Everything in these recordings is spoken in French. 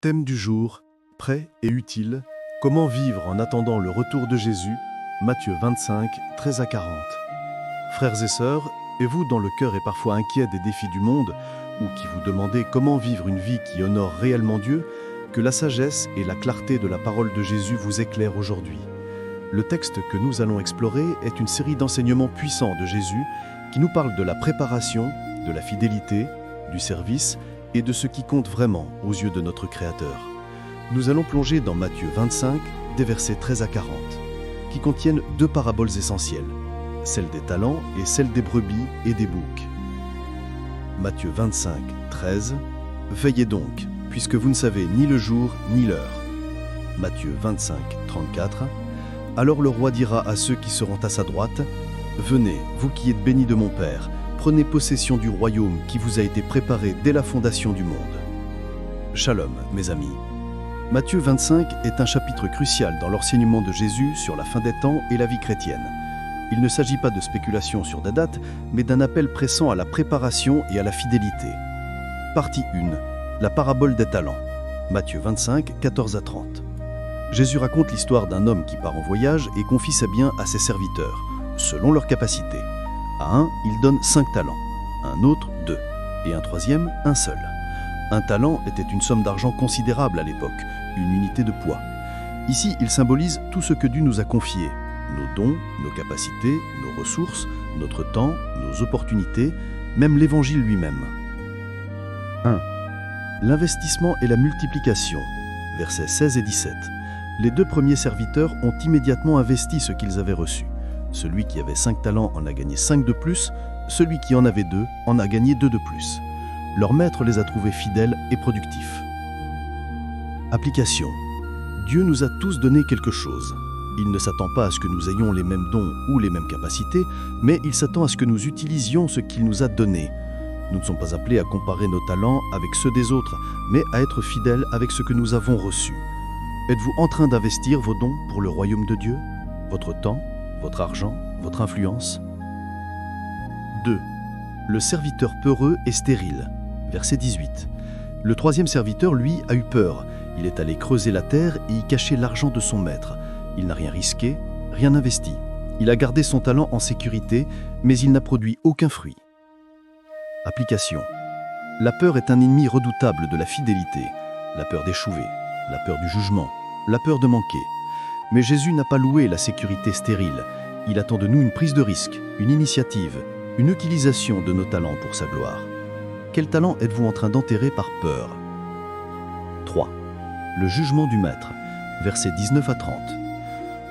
Thème du jour, prêt et utile, comment vivre en attendant le retour de Jésus, Matthieu 25, 13 à 40. Frères et sœurs, et vous dont le cœur est parfois inquiet des défis du monde, ou qui vous demandez comment vivre une vie qui honore réellement Dieu, que la sagesse et la clarté de la parole de Jésus vous éclairent aujourd'hui. Le texte que nous allons explorer est une série d'enseignements puissants de Jésus qui nous parle de la préparation, de la fidélité, du service et de ce qui compte vraiment aux yeux de notre Créateur. Nous allons plonger dans Matthieu 25, des versets 13 à 40, qui contiennent deux paraboles essentielles, celle des talents et celle des brebis et des boucs. Matthieu 25, 13, « Veillez donc, puisque vous ne savez ni le jour ni l'heure. » Matthieu 25, 34, « Alors le roi dira à ceux qui seront à sa droite, « Venez, vous qui êtes bénis de mon Père, prenez possession du royaume qui vous a été préparé dès la fondation du monde. » Shalom, mes amis. Matthieu 25 est un chapitre crucial dans l'enseignement de Jésus sur la fin des temps et la vie chrétienne. Il ne s'agit pas de spéculation sur des dates, mais d'un appel pressant à la préparation et à la fidélité. Partie 1. La parabole des talents. Matthieu 25, 14 à 30. Jésus raconte l'histoire d'un homme qui part en voyage et confie ses biens à ses serviteurs, selon leurs capacités. À un, il donne 5 talents, à un autre 2, et un troisième, un seul. Un talent était une somme d'argent considérable à l'époque, une unité de poids. Ici, il symbolise tout ce que Dieu nous a confié, nos dons, nos capacités, nos ressources, notre temps, nos opportunités, même l'Évangile lui-même. 1. L'investissement et la multiplication, versets 16 et 17. Les 2 premiers serviteurs ont immédiatement investi ce qu'ils avaient reçu. Celui qui avait 5 talents en a gagné 5 de plus, celui qui en avait 2 en a gagné 2 de plus. Leur maître les a trouvés fidèles et productifs. Application. Dieu nous a tous donné quelque chose. Il ne s'attend pas à ce que nous ayons les mêmes dons ou les mêmes capacités, mais il s'attend à ce que nous utilisions ce qu'il nous a donné. Nous ne sommes pas appelés à comparer nos talents avec ceux des autres, mais à être fidèles avec ce que nous avons reçu. Êtes-vous en train d'investir vos dons pour le royaume de Dieu? Votre temps, votre argent, votre influence? 2. Le serviteur peureux et stérile. Verset 18. Le troisième serviteur, lui, a eu peur. Il est allé creuser la terre et y cacher l'argent de son maître. Il n'a rien risqué, rien investi. Il a gardé son talent en sécurité, mais il n'a produit aucun fruit. Application. La peur est un ennemi redoutable de la fidélité. La peur d'échouer, la peur du jugement, la peur de manquer. Mais Jésus n'a pas loué la sécurité stérile. Il attend de nous une prise de risque, une initiative, une utilisation de nos talents pour sa gloire. Quel talent êtes-vous en train d'enterrer par peur? 3. Le jugement du maître, versets 19 à 30.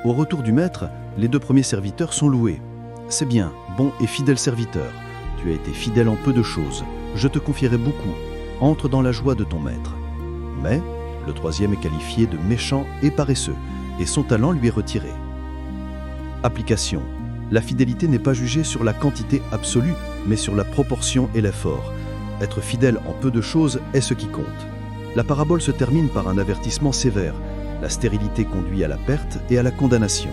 Au retour du maître, les 2 premiers serviteurs sont loués. C'est bien, bon et fidèle serviteur. Tu as été fidèle en peu de choses. Je te confierai beaucoup. Entre dans la joie de ton maître. Mais le troisième est qualifié de méchant et paresseux, et son talent lui est retiré. Application. La fidélité n'est pas jugée sur la quantité absolue, mais sur la proportion et l'effort. Être fidèle en peu de choses est ce qui compte. La parabole se termine par un avertissement sévère. La stérilité conduit à la perte et à la condamnation.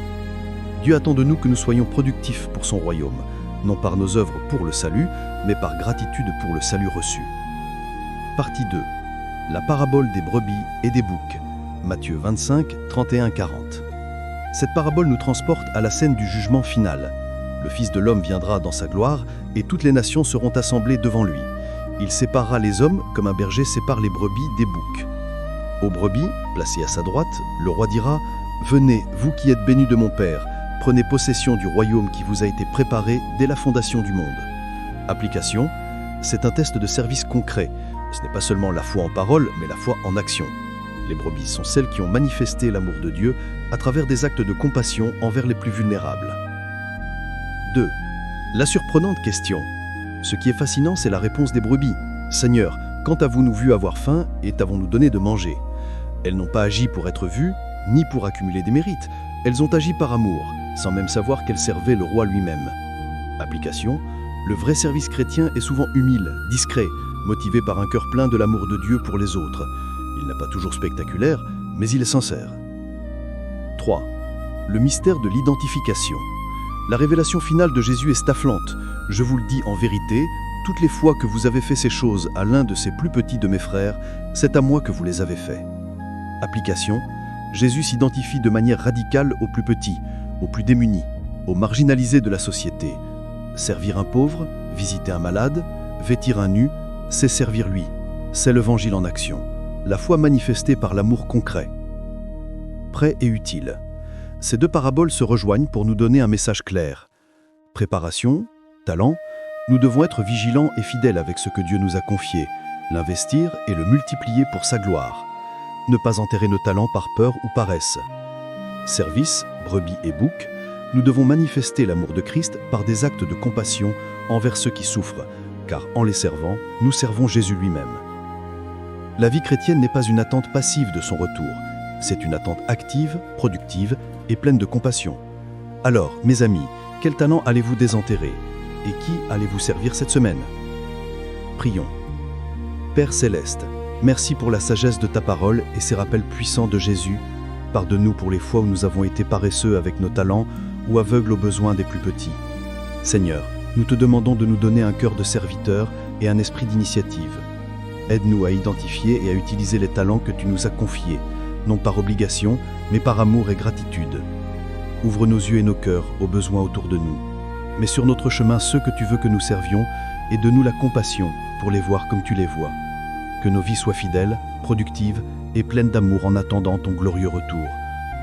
Dieu attend de nous que nous soyons productifs pour son royaume, non par nos œuvres pour le salut, mais par gratitude pour le salut reçu. Partie 2. La parabole des brebis et des boucs. Matthieu 25, 31-40. Cette parabole nous transporte à la scène du jugement final. Le Fils de l'homme viendra dans sa gloire et toutes les nations seront assemblées devant lui. Il séparera les hommes comme un berger sépare les brebis des boucs. Aux brebis, placées à sa droite, le roi dira « Venez, vous qui êtes bénis de mon Père, prenez possession du royaume qui vous a été préparé dès la fondation du monde. » Application. C'est un test de service concret. Ce n'est pas seulement la foi en parole, mais la foi en action. Les brebis sont celles qui ont manifesté l'amour de Dieu à travers des actes de compassion envers les plus vulnérables. 2. La surprenante question. Ce qui est fascinant, c'est la réponse des brebis. « Seigneur, quand avons-nous vu avoir faim et t'avons-nous donné de manger ?» Elles n'ont pas agi pour être vues, ni pour accumuler des mérites. Elles ont agi par amour, sans même savoir qu'elles servaient le roi lui-même. Application. Le vrai service chrétien est souvent humile, discret, motivé par un cœur plein de l'amour de Dieu pour les autres. Il n'est pas toujours spectaculaire, mais il est sincère. 3. Le mystère de l'identification. La révélation finale de Jésus est stafflante. Je vous le dis en vérité, toutes les fois que vous avez fait ces choses à l'un de ces plus petits de mes frères, c'est à moi que vous les avez fait. » Application: Jésus s'identifie de manière radicale aux plus petits, aux plus démunis, aux marginalisés de la société. Servir un pauvre, visiter un malade, vêtir un nu, c'est servir lui. C'est l'Évangile en action. La foi manifestée par l'amour concret. Prêt et utile. Ces deux paraboles se rejoignent pour nous donner un message clair. Préparation, talent, nous devons être vigilants et fidèles avec ce que Dieu nous a confié, l'investir et le multiplier pour sa gloire. Ne pas enterrer nos talents par peur ou paresse. Service, brebis et boucs, nous devons manifester l'amour de Christ par des actes de compassion envers ceux qui souffrent, car en les servant, nous servons Jésus lui-même. La vie chrétienne n'est pas une attente passive de son retour, c'est une attente active, productive et pleine de compassion. Alors, mes amis, quel talent allez-vous désenterrer? Et qui allez-vous servir cette semaine? Prions. Père Céleste, merci pour la sagesse de ta parole et ces rappels puissants de Jésus. Pardonne-nous pour les fois où nous avons été paresseux avec nos talents ou aveugles aux besoins des plus petits. Seigneur, nous te demandons de nous donner un cœur de serviteur et un esprit d'initiative. Aide-nous à identifier et à utiliser les talents que tu nous as confiés, non par obligation, mais par amour et gratitude. Ouvre nos yeux et nos cœurs aux besoins autour de nous. Mets sur notre chemin ceux que tu veux que nous servions et donne-nous la compassion pour les voir comme tu les vois. Que nos vies soient fidèles, productives et pleines d'amour en attendant ton glorieux retour.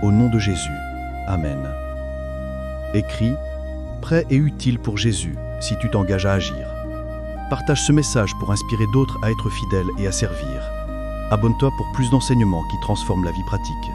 Au nom de Jésus. Amen. Écrit, prêt et utile pour Jésus, si tu t'engages à agir. Partage ce message pour inspirer d'autres à être fidèles et à servir. Abonne-toi pour plus d'enseignements qui transforment la vie pratique.